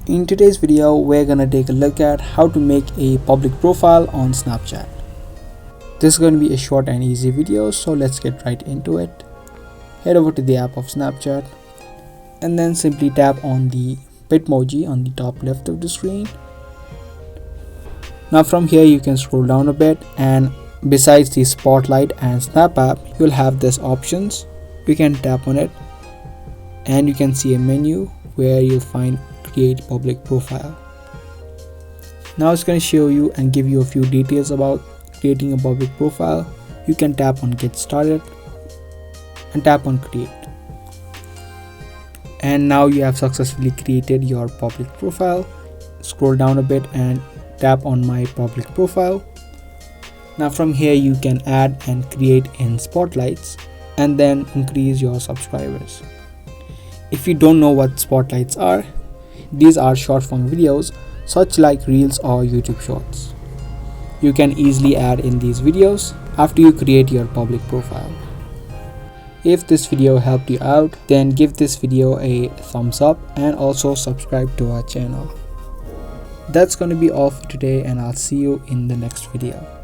In today's video, we're gonna take a look at how to make a public profile on Snapchat. This is going to be a short and easy video, so let's get right into it. Head over to the app of Snapchat and then simply tap on the Bitmoji on the top left of the screen. Now from here you can scroll down a bit, and besides the Spotlight and Snap app, you'll have this options. You can tap on it and you can see a menu where you'll find create public profile. Now it's going to show you and give you a few details about creating a public profile. You can tap on get started and tap on create, and now you have successfully created your public profile. Scroll down a bit and tap on my public profile. Now from here you can add and create in spotlights and then increase your subscribers. If you don't know what spotlights are, these are short form videos such like reels or YouTube shorts. You can easily add in these videos after you create your public profile. If this video helped you out, then give this video a thumbs up and also subscribe to our channel. That's going to be all for today, and I'll see you in the next video.